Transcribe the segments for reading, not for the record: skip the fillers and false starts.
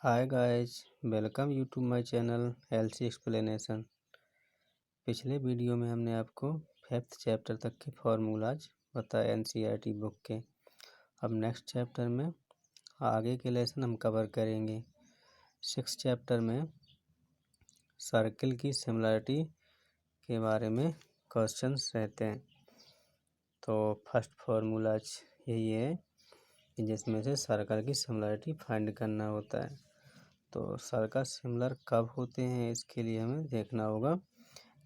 Hi guys, welcome you to my channel LC explanation. पिछले video में हमने आपको 5th चैप्टर तक के फार्मूलाज बताए एनसीईआरटी बुक के। अब नेक्स्ट चैप्टर में आगे के लेसन हम कवर करेंगे। 6th चैप्टर में सर्किल की सिमिलरिटी के बारे में क्वेश्चंस रहते हैं। तो फर्स्ट फार्मूलाज यही है कि जिसमें से सर्कल की सिमिलरिटी फाइंड करना होता है। तो सर्कल सिमिलर कब होते हैं, इसके लिए हमें देखना होगा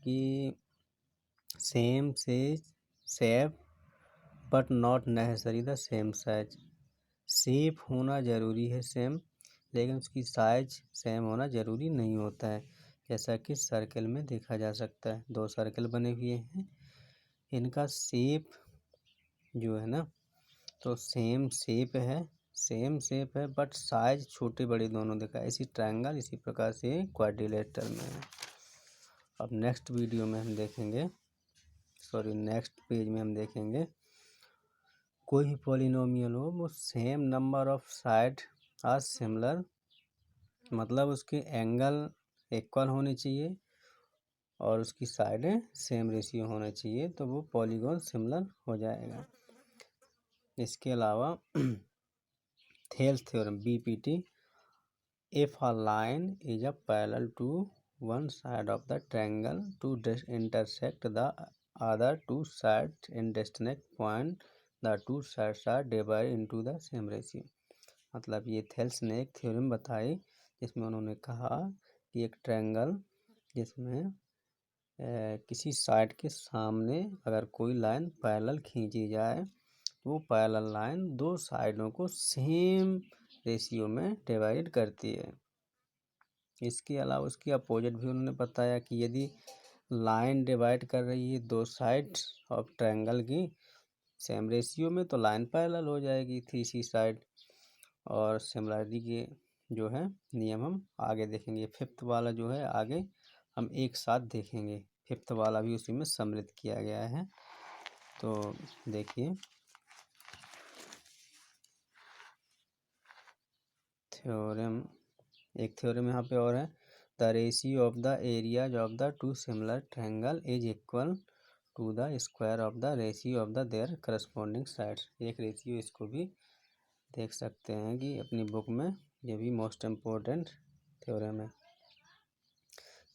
कि सेम से shape but not necessary the same size. Shape होना ज़रूरी है सेम, लेकिन उसकी साइज सेम होना ज़रूरी नहीं होता है। जैसा कि सर्कल में देखा जा सकता है, दो सर्कल बने हुए हैं, इनका शेप जो है ना, तो सेम शेप है बट साइज छोटे बड़े दोनों दिखा है। इसी ट्रायंगल इसी प्रकार से क्वाड्रिलेटरल में है। अब नेक्स्ट वीडियो में हम देखेंगे, नेक्स्ट पेज में हम देखेंगे कोई भी पॉलिनोमियल हो वो same number of side are similar, मतलब उसके एंगल इक्वल होने चाहिए और उसकी साइडें सेम रेशियो होना चाहिए, तो वो पॉलीगॉन सिमिलर हो जाएगा। इसके अलावा Thales theorem BPT, if a line is a parallel to one side of the triangle to intersect the other two sides in distinct point, the two sides are divided into the same ratio। मतलब ये Thales ने एक theorem बताई जिसमें उन्होंने कहा कि एक ट्रायंगल जिसमें किसी साइड के सामने अगर कोई लाइन पैरेलल खींची जाए तो वो पैरेलल लाइन दो साइडों को सेम रेशियो में डिवाइड करती है। इसके अलावा उसकी अपोजिट भी उन्होंने बताया कि यदि लाइन डिवाइड कर रही है दो साइड्स ऑफ ट्रायंगल की सेम रेशियो में, तो लाइन पैरेलल हो जाएगी थ्री सी साइड। और सिमिलरिटी के जो है नियम हम आगे देखेंगे। फिफ्थ वाला जो है आगे हम एक साथ देखेंगे, फिफ्थ वाला भी उसी में सम्मिलित किया गया है। तो देखिए थ्योरम, एक थ्योरम यहाँ पे और है, the ratio of the areas of the two similar triangle is equal to the square of the ratio of the their corresponding sides. एक रेशियो इसको भी देख सकते हैं कि अपनी बुक में, ये भी मोस्ट इम्पोर्टेंट थ्योरम है।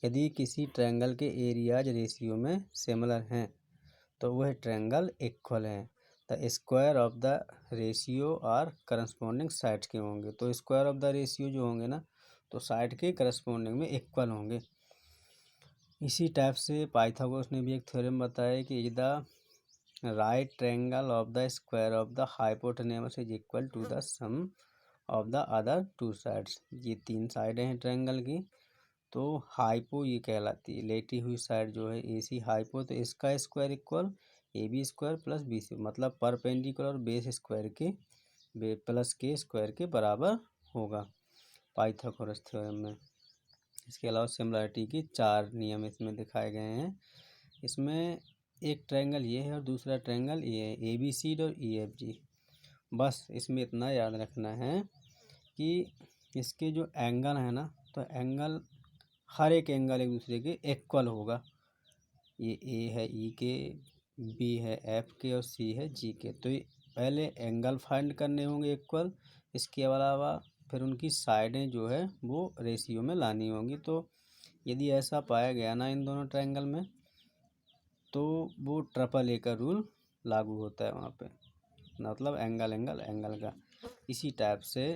यदि किसी ट्रायंगल के एरियाज रेशियो में सिमिलर हैं तो वह ट्रायंगल इक्वल है। The square of the ratio are corresponding sides के होंगे, तो स्क्वायर ऑफ द रेशियो जो होंगे ना, तो साइड के करस्पॉन्डिंग में इक्वल होंगे। इसी टाइप से पाइथागोरस ने भी एक थ्योरम बताया कि the right triangle of the square of the hypotenuse is equal to the sum of the other two sides. ये तीन साइडें हैं ट्रायंगल की, तो हाइपो ये कहलाती है, लेटी हुई साइड जो है AC हाइपो, तो इसका square equal AB square plus BC, मतलब परपेंडिकुलर बेस स्क्वायर के प्लस के स्क्वायर के बराबर होगा पाइथागोरस थ्योरम में। इसके अलावा सिमिलरिटी की 4 नियम इसमें दिखाए गए हैं। इसमें एक ट्रायंगल ये है और दूसरा ट्रायंगल ये है, ABC और EFG। बस इसमें इतना याद रखना है कि इसके जो एंगल है ना, तो एंगल हर एक एंगल एक दूसरे के इक्वल होगा। ये A है E के, B है F के और C है G के, तो ये पहले एंगल फाइंड करने होंगे इक्वल। इसके अलावा फिर उनकी साइडें जो है वो रेशियो में लानी होंगी। तो यदि ऐसा पाया गया ना इन दोनों ट्रायंगल में, तो वो ट्रिपल A का रूल लागू होता है वहाँ पे, मतलब एंगल एंगल एंगल का। इसी टाइप से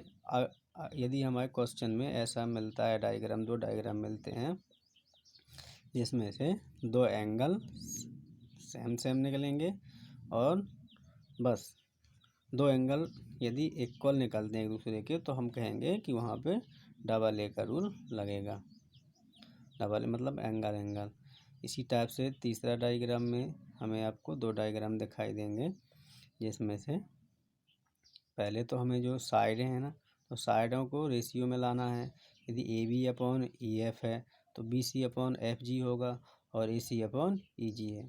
यदि हमारे क्वेश्चन में ऐसा मिलता है डायग्राम, दो डायग्राम मिलते हैं जिसमें से दो एंगल सेम निकलेंगे और बस दो एंगल यदि इक्वल निकलते हैं एक दूसरे के, तो हम कहेंगे कि वहाँ पे डबल A का रूल लगेगा। डबल मतलब एंगल एंगल। इसी टाइप से तीसरा डायग्राम में हमें आपको दो डायग्राम दिखाई देंगे, जिसमें से पहले तो हमें जो साइडें हैं ना, तो साइडों को रेशियो में लाना है। यदि AB अपॉन EF है तो BC अपॉन FG होगा और AC अपॉन EG है।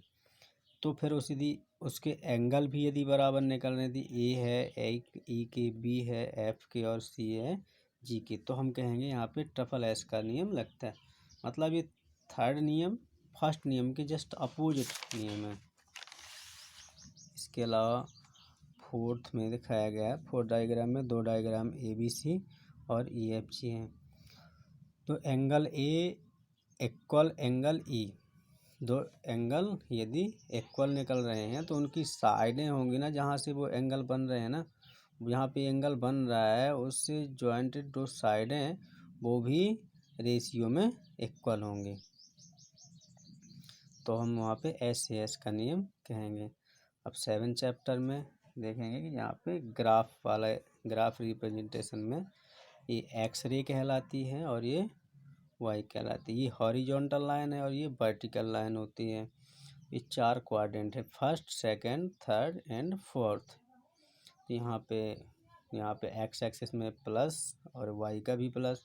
तो फिर यदि उसके एंगल भी यदि बराबर निकल रहे, यदि A है E के, B है F के और C है जी की, तो हम कहेंगे यहाँ पे ट्रिपल एस का नियम लगता है। मतलब ये थर्ड नियम फर्स्ट नियम के जस्ट अपोजिट नियम है। इसके अलावा फोर्थ में दिखाया गया है, फोर्थ डायग्राम में 2 डायग्राम ABC और EFG हैं। तो angle A equal angle E, दो एंगल यदि इक्वल निकल रहे हैं तो उनकी साइडें होंगी ना, जहाँ से वो एंगल बन रहे हैं ना, यहाँ पे एंगल बन रहा है उससे जॉइंटेड जो साइडें हैं वो भी रेशियो में इक्वल होंगे, तो हम वहाँ पे SAS का नियम कहेंगे। अब 7 चैप्टर में देखेंगे कि यहाँ पे ग्राफ रिप्रेजेंटेशन में ये एक्स रे कहलाती है और ये वाई कहलाती है। ये हॉरिजॉन्टल लाइन है और ये वर्टिकल लाइन होती है। ये 4 क्वाड्रेंट है, first second third and fourth. यहाँ पे एक्स एक्सिस में प्लस और वाई का भी प्लस,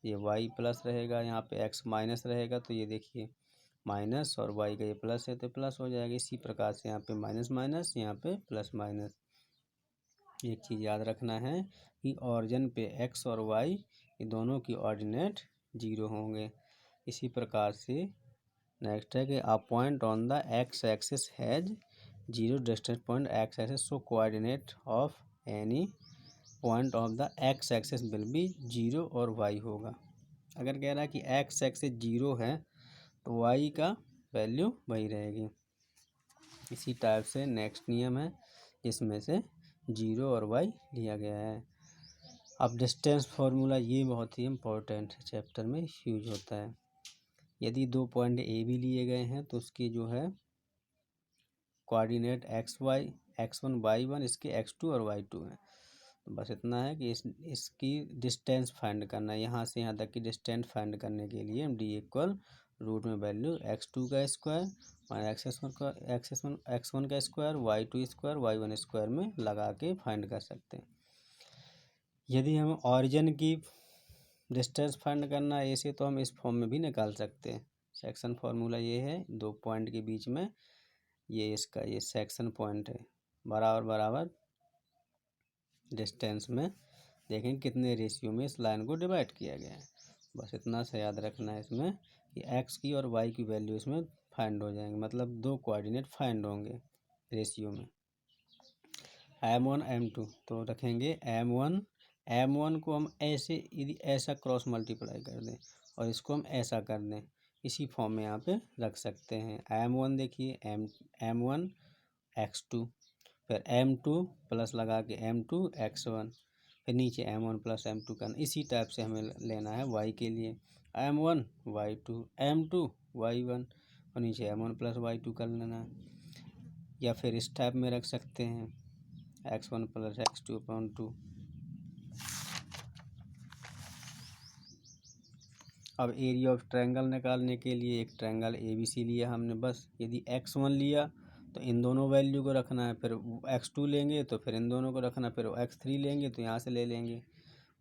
ये वाई प्लस रहेगा, यहाँ पे एक्स माइनस रहेगा, तो ये देखिए माइनस और वाई का ये प्लस है तो प्लस हो जाएगा। इसी प्रकार से यहाँ पे माइनस माइनस, यहाँ पे प्लस माइनस। एक चीज़ याद रखना है कि ऑरिजिन पे एक्स और वाई ये दोनों की ऑर्डिनेट 0 होंगे। इसी प्रकार से नेक्स्ट है कि a point on the x axis has 0 distance point x axis, so coordinate of any point of the x axis will be 0 और वाई होगा। अगर कह रहा है कि एक्स एक्सिस 0 है तो वाई का वैल्यू वही रहेगी। इसी टाइप से नेक्स्ट नियम है जिसमें से 0 और वाई लिया गया है। अब डिस्टेंस फार्मूला ये बहुत ही इम्पोर्टेंट चैप्टर में यूज होता है। यदि 2 पॉइंट ए भी लिए गए हैं तो उसकी जो है कोऑर्डिनेट x1 y1, इसके x2 और y2 हैं। तो बस इतना है कि इसकी डिस्टेंस फाइंड करना है। यहाँ से यहाँ तक की डिस्टेंस फाइंड करने के लिए हम d इक्वल रूट में वैल्यू x2 का स्क्वायर माइनस x1 का square y2 square y1 square में लगा के फाइंड कर सकते हैं। यदि हम ऑरिजिन की डिस्टेंस फाइंड करना है ऐसे तो हम इस फॉर्म में भी निकाल सकते हैं। सेक्शन फार्मूला ये है, 2 पॉइंट के बीच में ये सेक्शन पॉइंट है, बराबर बराबर डिस्टेंस में देखें कितने रेशियो में इस लाइन को डिवाइड किया गया है। बस इतना सा याद रखना है इसमें कि एक्स की और वाई की वैल्यू इसमें फाइंड हो जाएंगे, मतलब 2 कोऑर्डिनेट फाइंड होंगे रेशियो में। M1 M2 तो रखेंगे M1 को हम ऐसे यदि ऐसा क्रॉस मल्टीप्लाई कर दें और इसको हम ऐसा कर दें, इसी फॉर्म में यहाँ पे रख सकते हैं। M1 देखिए M1 x2, फिर M2 प्लस लगा के M2 x1, फिर नीचे M1 प्लस M2 करना। इसी टाइप से हमें लेना है y के लिए, M1 y2 M2 y1 और नीचे M1 प्लस y2 कर लेना। या फिर इस टाइप में रख सकते हैं x1 प्लस x2/2। अब एरिया ऑफ ट्रायंगल निकालने के लिए एक ट्रायंगल ABC लिया हमने, बस यदि x1 लिया तो इन दोनों वैल्यू को रखना है, फिर x2 लेंगे तो फिर इन दोनों को रखना, फिर x3 लेंगे तो यहाँ से ले लेंगे।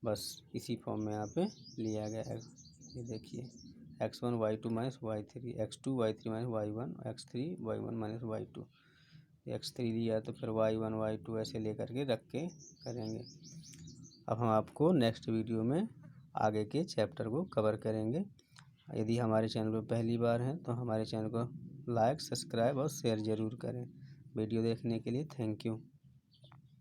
बस इसी फॉर्म में यहाँ पे लिया गया है। ये देखिए x1 y2 minus y3, x2 y3 minus y1, x3 y1 minus y2। x3 लिया तो फिर y1 y2 ऐसे लेकर के रख के करेंगे। अब हम आपको नेक्स्ट वीडियो में आगे के चैप्टर को कवर करेंगे। यदि हमारे चैनल पर पहली बार हैं तो हमारे चैनल को लाइक, सब्सक्राइब और शेयर ज़रूर करें। वीडियो देखने के लिए थैंक यू।